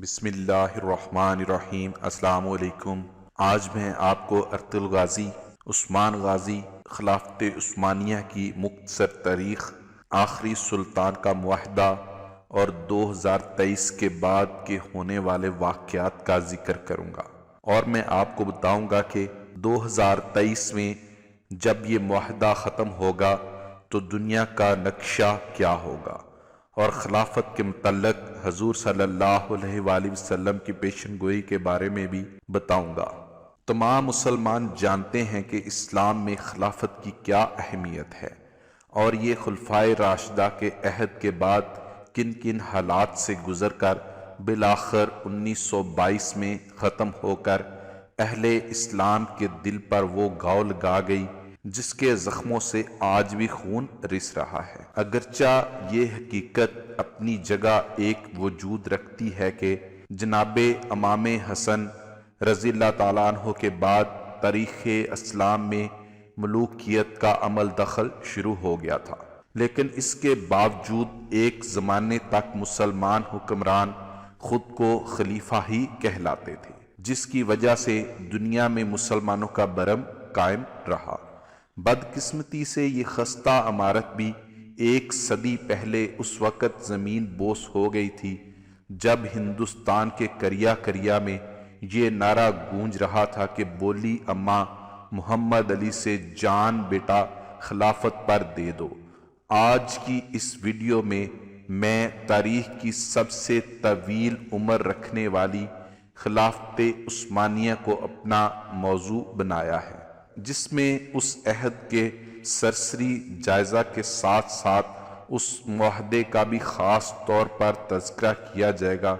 بسم اللہ الرحمن الرحیم۔ السلام علیکم۔ آج میں آپ کو ارطغرل غازی، عثمان غازی، خلافت عثمانیہ کی مختصر تاریخ، آخری سلطان کا معاہدہ اور 2023 کے بعد کے ہونے والے واقعات کا ذکر کروں گا، اور میں آپ کو بتاؤں گا کہ 2023 میں جب یہ معاہدہ ختم ہوگا تو دنیا کا نقشہ کیا ہوگا، اور خلافت کے متعلق حضور صلی اللہ علیہ وآلہ وسلم کی پیشن گوئی کے بارے میں بھی بتاؤں گا۔ تمام مسلمان جانتے ہیں کہ اسلام میں خلافت کی کیا اہمیت ہے، اور یہ خلفائے راشدہ کے عہد کے بعد کن کن حالات سے گزر کر بالآخر 1922 میں ختم ہو کر اہل اسلام کے دل پر وہ گھاؤ لگا گئی جس کے زخموں سے آج بھی خون رس رہا ہے۔ اگرچہ یہ حقیقت اپنی جگہ ایک وجود رکھتی ہے کہ جناب امام حسن رضی اللہ تعالیٰ عنہ کے بعد تاریخ اسلام میں ملوکیت کا عمل دخل شروع ہو گیا تھا، لیکن اس کے باوجود ایک زمانے تک مسلمان حکمران خود کو خلیفہ ہی کہلاتے تھے، جس کی وجہ سے دنیا میں مسلمانوں کا برم قائم رہا۔ بدقسمتی سے یہ خستہ عمارت بھی ایک صدی پہلے اس وقت زمین بوس ہو گئی تھی جب ہندوستان کے کریا کریا میں یہ نعرہ گونج رہا تھا کہ بولی اماں محمد علی سے جان بیٹا خلافت پر دے دو۔ آج کی اس ویڈیو میں تاریخ کی سب سے طویل عمر رکھنے والی خلافت عثمانیہ کو اپنا موضوع بنایا ہے، جس میں اس عہد کے سرسری جائزہ کے ساتھ ساتھ اس معاہدے کا بھی خاص طور پر تذکرہ کیا جائے گا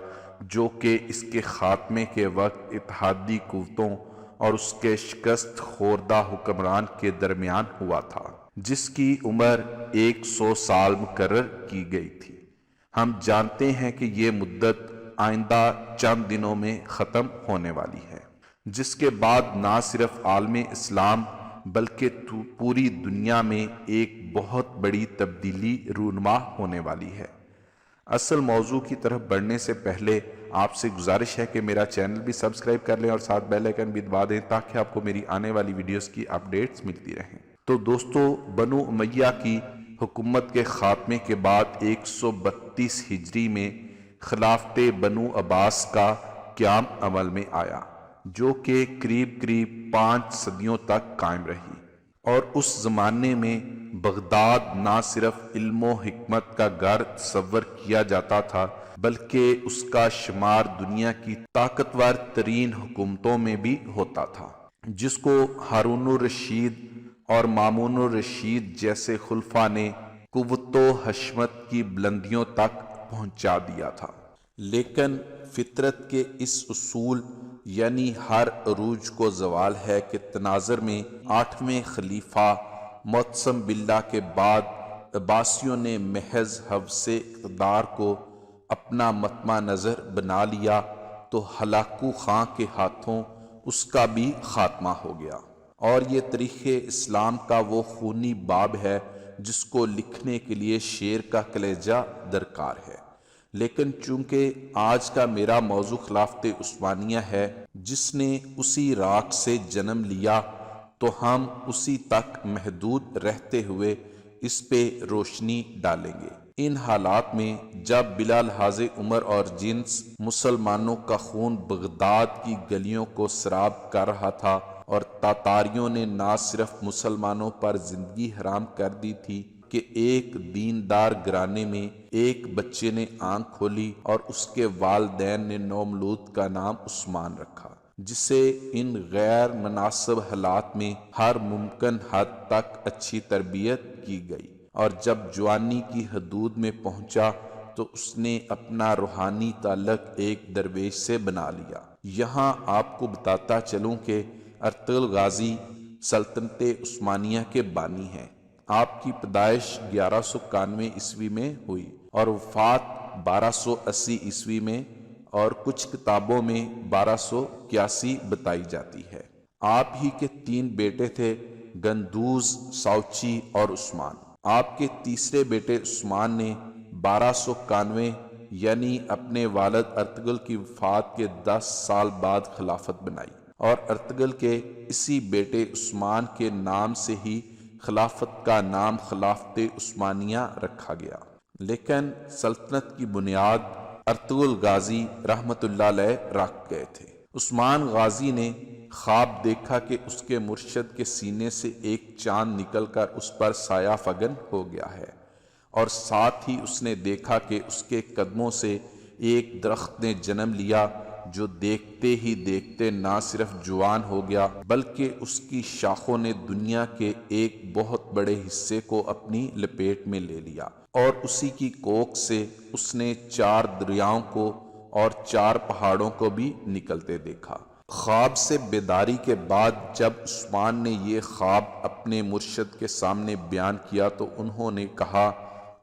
جو کہ اس کے خاتمے کے وقت اتحادی قوتوں اور اس کے شکست خوردہ حکمران کے درمیان ہوا تھا، جس کی عمر 100 سال مقرر کی گئی تھی۔ ہم جانتے ہیں کہ یہ مدت آئندہ چند دنوں میں ختم ہونے والی ہے، جس کے بعد نہ صرف عالم اسلام بلکہ پوری دنیا میں ایک بہت بڑی تبدیلی رونما ہونے والی ہے۔ اصل موضوع کی طرف بڑھنے سے پہلے آپ سے گزارش ہے کہ میرا چینل بھی سبسکرائب کر لیں اور ساتھ بیل آئیکن بھی دبا دیں تاکہ آپ کو میری آنے والی ویڈیوز کی اپڈیٹس ملتی رہیں۔ تو دوستو، بنو امیہ کی حکومت کے خاتمے کے بعد 132 ہجری میں خلافت بنو عباس کا قیام عمل میں آیا، جو کہ قریب 5 صدیوں تک قائم رہی، اور اس زمانے میں بغداد نہ صرف علم و حکمت کا گھر تصور کیا جاتا تھا بلکہ اس کا شمار دنیا کی طاقتور ترین حکومتوں میں بھی ہوتا تھا، جس کو ہارون الرشید اور مامون الرشید جیسے خلفاء نے قوت و حشمت کی بلندیوں تک پہنچا دیا تھا۔ لیکن فطرت کے اس اصول یعنی ہر عروج کو زوال ہے کہ تناظر میں 8ویں خلیفہ معتصم باللہ کے بعد عباسیوں نے محض حفظ اقتدار کو اپنا مطمع نظر بنا لیا تو ہلاکو خان کے ہاتھوں اس کا بھی خاتمہ ہو گیا، اور یہ تاریخ اسلام کا وہ خونی باب ہے جس کو لکھنے کے لیے شیر کا کلیجہ درکار ہے۔ لیکن چونکہ آج کا میرا موضوع خلافت عثمانیہ ہے جس نے اسی راکھ سے جنم لیا، تو ہم اسی تک محدود رہتے ہوئے اس پہ روشنی ڈالیں گے۔ ان حالات میں جب بلا لحاظ عمر اور جنس مسلمانوں کا خون بغداد کی گلیوں کو سراب کر رہا تھا اور تاتاریوں نے نہ صرف مسلمانوں پر زندگی حرام کر دی تھی کہ ایک دیندار گھرانے میں ایک بچے نے آنکھ کھولی اور اس کے والدین نے نومولود کا نام عثمان رکھا، جسے ان غیر مناسب حالات میں ہر ممکن حد تک اچھی تربیت کی گئی، اور جب جوانی کی حدود میں پہنچا تو اس نے اپنا روحانی تعلق ایک درویش سے بنا لیا۔ یہاں آپ کو بتاتا چلوں کہ ارطغرل غازی سلطنت عثمانیہ کے بانی ہیں۔ آپ کی پیدائش 1191 عیسوی میں ہوئی اور وفات 1280 عیسوی میں، اور کچھ کتابوں میں 1281 بتائی جاتی ہے۔ آپ ہی کے 3 بیٹے تھے، گندوز، ساوچی اور عثمان۔ آپ کے تیسرے بیٹے عثمان نے 1291 یعنی اپنے والد ارطغرل کی وفات کے 10 سال بعد خلافت بنائی، اور ارطغرل کے اسی بیٹے عثمان کے نام سے ہی خلافت کا نام خلافت عثمانیہ رکھا گیا۔ لیکن سلطنت کی بنیاد ارطغرل غازی رحمۃ اللہ علیہ رکھ گئے تھے۔ عثمان غازی نے خواب دیکھا کہ اس کے مرشد کے سینے سے ایک چاند نکل کر اس پر سایہ فگن ہو گیا ہے، اور ساتھ ہی اس نے دیکھا کہ اس کے قدموں سے ایک درخت نے جنم لیا جو دیکھتے ہی دیکھتے نہ صرف جوان ہو گیا بلکہ اس کی شاخوں نے دنیا کے ایک بہت بڑے حصے کو اپنی لپیٹ میں لے لیا، اور اسی کی کوکھ سے اس نے 4 دریاؤں کو اور 4 پہاڑوں کو بھی نکلتے دیکھا۔ خواب سے بیداری کے بعد جب عثمان نے یہ خواب اپنے مرشد کے سامنے بیان کیا تو انہوں نے کہا،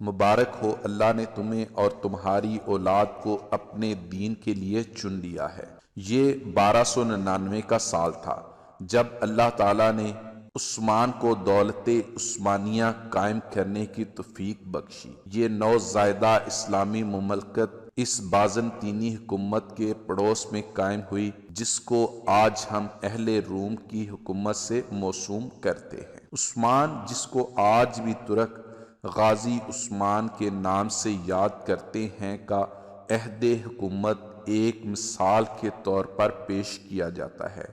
مبارک ہو، اللہ نے تمہیں اور تمہاری اولاد کو اپنے دین کے لیے چن لیا ہے۔ یہ 1299 کا سال تھا جب اللہ تعالیٰ نے عثمان کو دولت عثمانیہ قائم کرنے کی توفیق بخشی۔ یہ نوزائیدہ اسلامی مملکت اس بازنطینی حکومت کے پڑوس میں قائم ہوئی جس کو آج ہم اہل روم کی حکومت سے موسوم کرتے ہیں۔ عثمان، جس کو آج بھی ترک غازی عثمان کے نام سے یاد کرتے ہیں، کا عہد حکومت ایک مثال کے طور پر پیش کیا جاتا ہے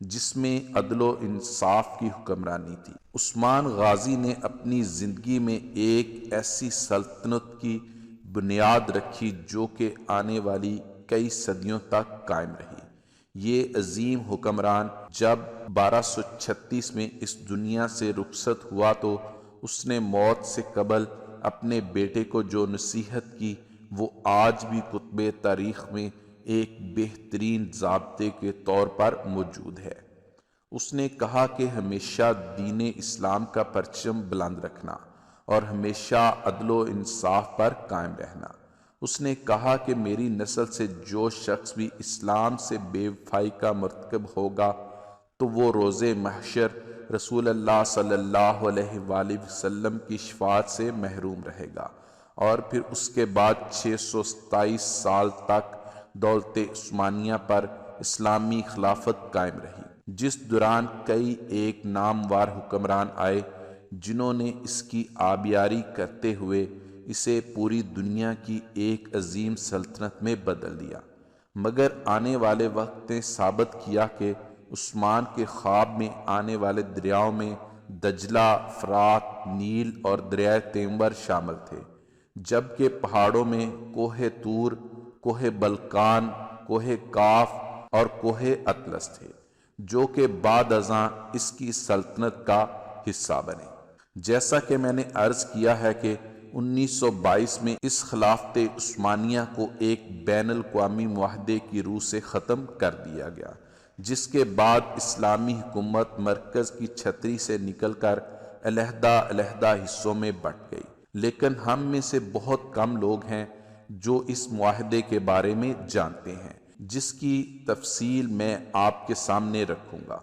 جس میں عدل و انصاف کی حکمرانی تھی۔ عثمان غازی نے اپنی زندگی میں ایک ایسی سلطنت کی بنیاد رکھی جو کہ آنے والی کئی صدیوں تک قائم رہی۔ یہ عظیم حکمران جب 1236 میں اس دنیا سے رخصت ہوا تو اس نے موت سے قبل اپنے بیٹے کو جو نصیحت کی وہ آج بھی کتب تاریخ میں ایک بہترین ضابطے کے طور پر موجود ہے۔ اس نے کہا کہ ہمیشہ دین اسلام کا پرچم بلند رکھنا اور ہمیشہ عدل و انصاف پر قائم رہنا۔ اس نے کہا کہ میری نسل سے جو شخص بھی اسلام سے بے وفائی کا مرتکب ہوگا تو وہ روز محشر رسول اللہ صلی اللہ علیہ وآلہ وسلم کی شفاعت سے محروم رہے گا۔ اور پھر اس کے بعد 627 سال تک دولت عثمانیہ پر اسلامی خلافت قائم رہی، جس دوران کئی ایک نامور حکمران آئے جنہوں نے اس کی آبیاری کرتے ہوئے اسے پوری دنیا کی ایک عظیم سلطنت میں بدل دیا۔ مگر آنے والے وقت نے ثابت کیا کہ عثمان کے خواب میں آنے والے دریاؤں میں دجلہ، فرات، نیل اور دریائے تیمور شامل تھے، جبکہ پہاڑوں میں کوہ طور، کوہ بلقان، کوہ کاف اور کوہ اطلس تھے، جو کہ بعد ازاں اس کی سلطنت کا حصہ بنے۔ جیسا کہ میں نے عرض کیا ہے کہ 1922 میں اس خلافت عثمانیہ کو ایک بین الاقوامی معاہدے کی روح سے ختم کر دیا گیا، جس کے بعد اسلامی حکومت مرکز کی چھتری سے نکل کر علیحدہ علیحدہ حصوں میں بٹ گئی۔ لیکن ہم میں سے بہت کم لوگ ہیں جو اس معاہدے کے بارے میں جانتے ہیں، جس کی تفصیل میں آپ کے سامنے رکھوں گا۔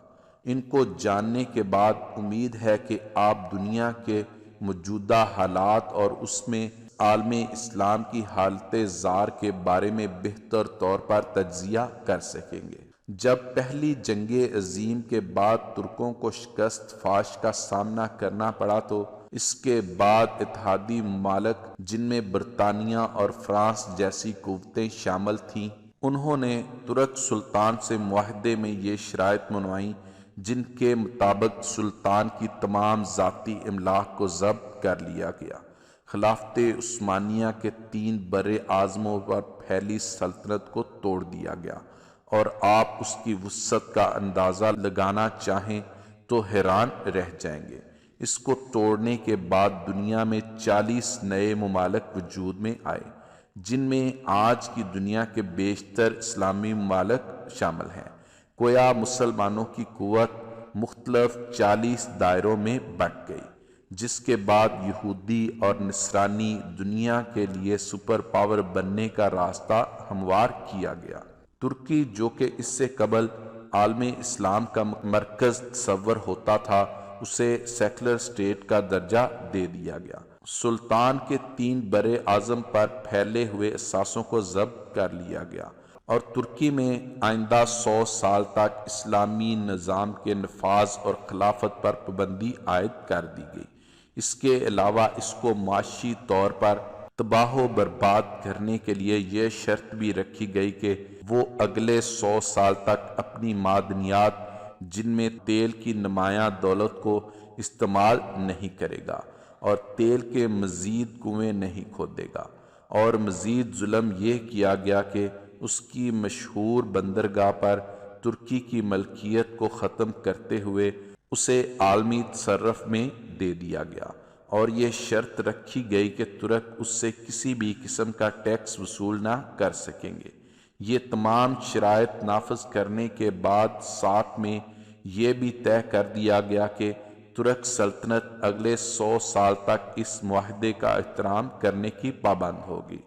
ان کو جاننے کے بعد امید ہے کہ آپ دنیا کے موجودہ حالات اور اس میں عالم اسلام کی حالت زار کے بارے میں بہتر طور پر تجزیہ کر سکیں گے۔ جب پہلی جنگ عظیم کے بعد ترکوں کو شکست فاش کا سامنا کرنا پڑا تو اس کے بعد اتحادی ممالک جن میں برطانیہ اور فرانس جیسی قوتیں شامل تھیں، انہوں نے ترک سلطان سے معاہدے میں یہ شرائط منوائیں جن کے مطابق سلطان کی تمام ذاتی املاک کو ضبط کر لیا گیا۔ خلافت عثمانیہ کے 3 بر اعظموں پر پھیلی سلطنت کو توڑ دیا گیا، اور آپ اس کی وسعت کا اندازہ لگانا چاہیں تو حیران رہ جائیں گے۔ اس کو توڑنے کے بعد دنیا میں 40 نئے ممالک وجود میں آئے، جن میں آج کی دنیا کے بیشتر اسلامی ممالک شامل ہیں۔ گویا مسلمانوں کی قوت مختلف 40 دائروں میں بٹ گئی، جس کے بعد یہودی اور نصرانی دنیا کے لیے سپر پاور بننے کا راستہ ہموار کیا گیا۔ ترکی، جو کہ اس سے قبل عالم اسلام کا مرکز تصور ہوتا تھا، اسے سیکولر اسٹیٹ کا درجہ دے دیا گیا۔ سلطان کے 3 برے اعظم پر پھیلے ہوئے اثاثوں کو ضبط کر لیا گیا اور ترکی میں آئندہ 100 سال تک اسلامی نظام کے نفاذ اور خلافت پر پابندی عائد کر دی گئی۔ اس کے علاوہ اس کو معاشی طور پر تباہ و برباد کرنے کے لیے یہ شرط بھی رکھی گئی کہ وہ اگلے 100 سال تک اپنی معدنیات جن میں تیل کی نمایاں دولت کو استعمال نہیں کرے گا اور تیل کے مزید کنویں نہیں کھودے گا، اور مزید ظلم یہ کیا گیا کہ اس کی مشہور بندرگاہ پر ترکی کی ملکیت کو ختم کرتے ہوئے اسے عالمی تصرف میں دے دیا گیا، اور یہ شرط رکھی گئی کہ ترک اس سے کسی بھی قسم کا ٹیکس وصول نہ کر سکیں گے۔ یہ تمام شرائط نافذ کرنے کے بعد ساتھ میں یہ بھی طے کر دیا گیا کہ ترک سلطنت اگلے 100 سال تک اس معاہدے کا احترام کرنے کی پابند ہوگی۔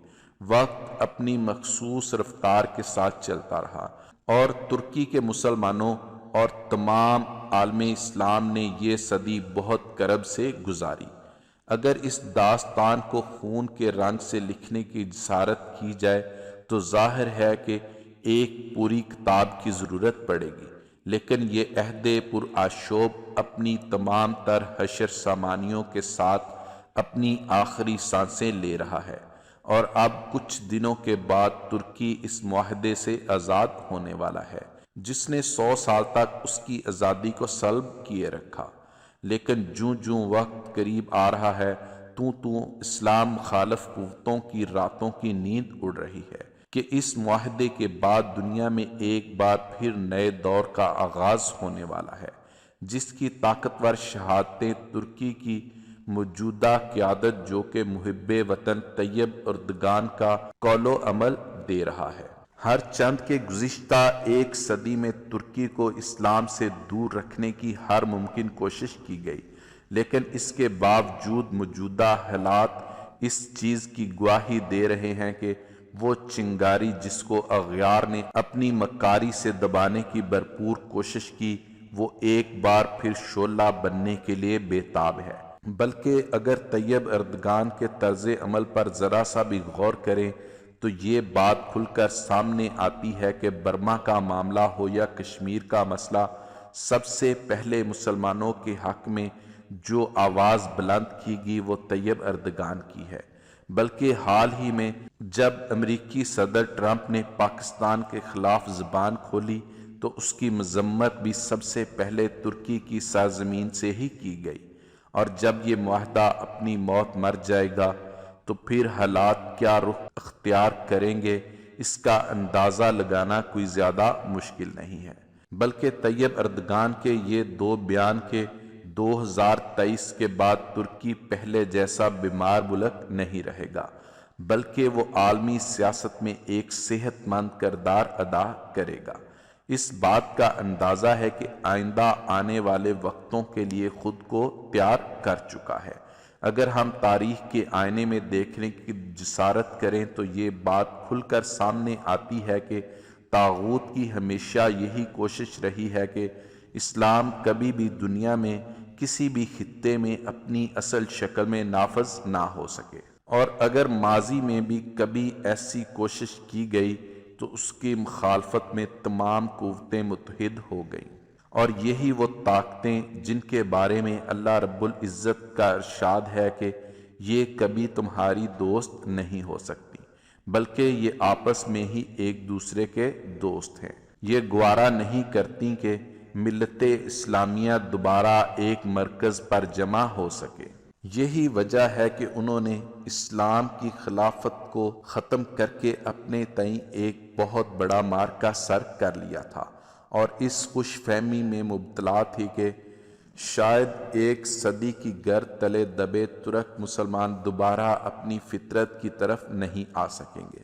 وقت اپنی مخصوص رفتار کے ساتھ چلتا رہا اور ترکی کے مسلمانوں اور تمام عالم اسلام نے یہ صدی بہت کرب سے گزاری۔ اگر اس داستان کو خون کے رنگ سے لکھنے کی جسارت کی جائے تو ظاہر ہے کہ ایک پوری کتاب کی ضرورت پڑے گی، لیکن یہ عہد پرآشوب اپنی تمام تر حشر سامانیوں کے ساتھ اپنی آخری سانسیں لے رہا ہے، اور اب کچھ دنوں کے بعد ترکی اس معاہدے سے آزاد ہونے والا ہے جس نے 100 سال تک اس کی آزادی کو سلب کیے رکھا۔ لیکن جوں جوں وقت قریب آ رہا ہے توں اسلام مخالف قوتوں کی راتوں کی نیند اڑ رہی ہے کہ اس معاہدے کے بعد دنیا میں ایک بار پھر نئے دور کا آغاز ہونے والا ہے جس کی طاقتور شہادتیں ترکی کی موجودہ قیادت جو کہ محب وطن طیب اردگان کا قول و عمل دے رہا ہے۔ ہر چند کے گزشتہ 1 صدی میں ترکی کو اسلام سے دور رکھنے کی ہر ممکن کوشش کی گئی، لیکن اس کے باوجود موجودہ حالات اس چیز کی گواہی دے رہے ہیں کہ وہ چنگاری جس کو اغیار نے اپنی مکاری سے دبانے کی بھرپور کوشش کی وہ ایک بار پھر شعلہ بننے کے لیے بے تاب ہے۔ بلکہ اگر طیب اردگان کے طرز عمل پر ذرا سا بھی غور کریں تو یہ بات کھل کر سامنے آتی ہے کہ برما کا معاملہ ہو یا کشمیر کا مسئلہ، سب سے پہلے مسلمانوں کے حق میں جو آواز بلند کی گئی وہ طیب اردگان کی ہے۔ بلکہ حال ہی میں جب امریکی صدر ٹرمپ نے پاکستان کے خلاف زبان کھولی تو اس کی مذمت بھی سب سے پہلے ترکی کی سرزمین سے ہی کی گئی، اور جب یہ معاہدہ اپنی موت مر جائے گا تو پھر حالات کیا رخ اختیار کریں گے اس کا اندازہ لگانا کوئی زیادہ مشکل نہیں ہے۔ بلکہ طیب اردگان کے یہ 2 بیان کہ 2023 کے بعد ترکی پہلے جیسا بیمار ملک نہیں رہے گا بلکہ وہ عالمی سیاست میں ایک صحت مند کردار ادا کرے گا، اس بات کا اندازہ ہے کہ آئندہ آنے والے وقتوں کے لیے خود کو تیار کر چکا ہے۔ اگر ہم تاریخ کے آئینے میں دیکھنے کی جسارت کریں تو یہ بات کھل کر سامنے آتی ہے کہ طاغوت کی ہمیشہ یہی کوشش رہی ہے کہ اسلام کبھی بھی دنیا میں کسی بھی خطے میں اپنی اصل شکل میں نافذ نہ ہو سکے، اور اگر ماضی میں بھی کبھی ایسی کوشش کی گئی تو اس کی مخالفت میں تمام قوتیں متحد ہو گئیں، اور یہی وہ طاقتیں جن کے بارے میں اللہ رب العزت کا ارشاد ہے کہ یہ کبھی تمہاری دوست نہیں ہو سکتی بلکہ یہ آپس میں ہی ایک دوسرے کے دوست ہیں، یہ گوارا نہیں کرتی کہ ملت اسلامیہ دوبارہ ایک مرکز پر جمع ہو سکے۔ یہی وجہ ہے کہ انہوں نے اسلام کی خلافت کو ختم کر کے اپنے تئیں ایک بہت بڑا معرکہ سر کر لیا تھا، اور اس خوش فہمی میں مبتلا تھی کہ شاید 1 صدی کی گرد تلے دبے ترک مسلمان دوبارہ اپنی فطرت کی طرف نہیں آ سکیں گے،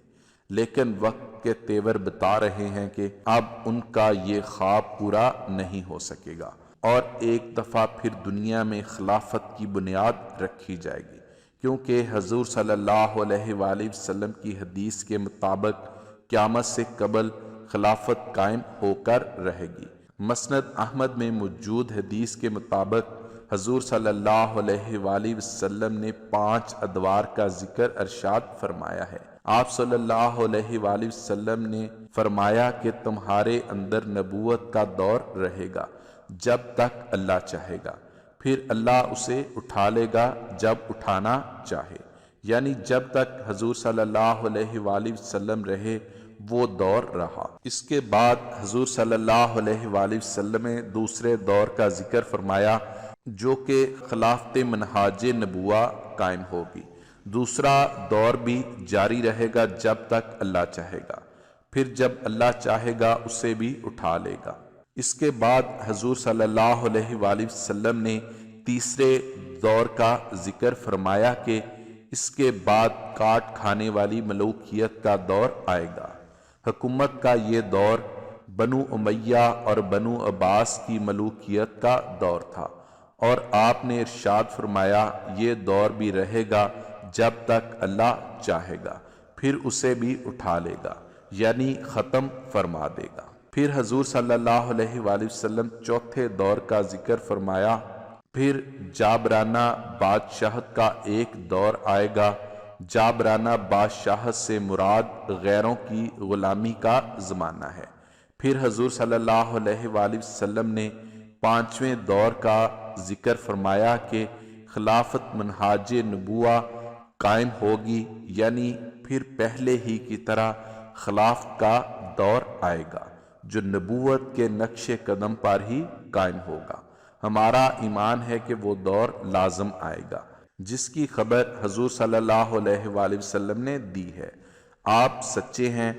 لیکن وقت کے تیور بتا رہے ہیں کہ اب ان کا یہ خواب پورا نہیں ہو سکے گا، اور ایک دفعہ پھر دنیا میں خلافت کی بنیاد رکھی جائے گی، کیونکہ حضور صلی اللہ علیہ وآلہ وسلم کی حدیث کے مطابق قیامت سے قبل خلافت قائم ہو کر رہے گی۔ مسند احمد میں موجود حدیث کے مطابق حضور صلی اللہ علیہ وآلہ وسلم نے 5 ادوار کا ذکر ارشاد فرمایا ہے۔ آپ صلی اللہ علیہ وآلہ وسلم نے فرمایا کہ تمہارے اندر نبوت کا دور رہے گا جب تک اللہ چاہے گا، پھر اللہ اسے اٹھا لے گا جب اٹھانا چاہے، یعنی جب تک حضور صلی اللہ علیہ وآلہ وسلم رہے وہ دور رہا۔ اس کے بعد حضور صلی اللہ علیہ وآلہ وسلم نے دوسرے دور کا ذکر فرمایا جو کہ خلافت منہاج نبوہ قائم ہوگی۔ دوسرا دور بھی جاری رہے گا جب تک اللہ چاہے گا، پھر جب اللہ چاہے گا اسے بھی اٹھا لے گا۔ اس کے بعد حضور صلی اللہ علیہ وآلہ وسلم نے تیسرے دور کا ذکر فرمایا کہ اس کے بعد کاٹ کھانے والی ملوکیت کا دور آئے گا۔ حکومت کا یہ دور بنو امیہ اور بنو عباس کی ملوکیت کا دور تھا، اور آپ نے ارشاد فرمایا یہ دور بھی رہے گا جب تک اللہ چاہے گا، پھر اسے بھی اٹھا لے گا، یعنی ختم فرما دے گا۔ پھر حضور صلی اللہ علیہ وآلہ وسلم چوتھے دور کا ذکر فرمایا، پھر جابرانہ بادشاہت کا ایک دور آئے گا۔ جابرانہ بادشاہت سے مراد غیروں کی غلامی کا زمانہ ہے۔ پھر حضور صلی اللہ علیہ وآلہ وسلم نے 5ویں دور کا ذکر فرمایا کہ خلافت منہاج نبوہ قائم ہوگی، یعنی پھر پہلے ہی کی طرح خلافت کا دور آئے گا جو نبوت کے نقش قدم پر ہی قائم ہوگا۔ ہمارا ایمان ہے کہ وہ دور لازم آئے گا جس کی خبر حضور صلی اللہ علیہ وآلہ وسلم نے دی ہے۔ آپ سچے ہیں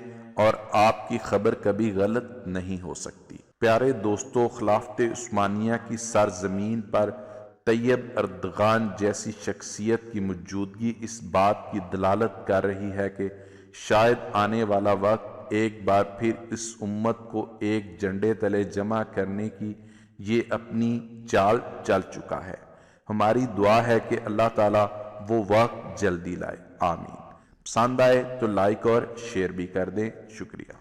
اور آپ کی خبر کبھی غلط نہیں ہو سکتی۔ پیارے دوستو، خلافت عثمانیہ کی سرزمین پر طیب اردغان جیسی شخصیت کی موجودگی اس بات کی دلالت کر رہی ہے کہ شاید آنے والا وقت ایک بار پھر اس امت کو ایک جھنڈے تلے جمع کرنے کی یہ اپنی چال چل چکا ہے۔ ہماری دعا ہے کہ اللہ تعالیٰ وہ وقت جلدی لائے، آمین۔ پسند آئے تو لائک اور شیئر بھی کر دیں، شکریہ۔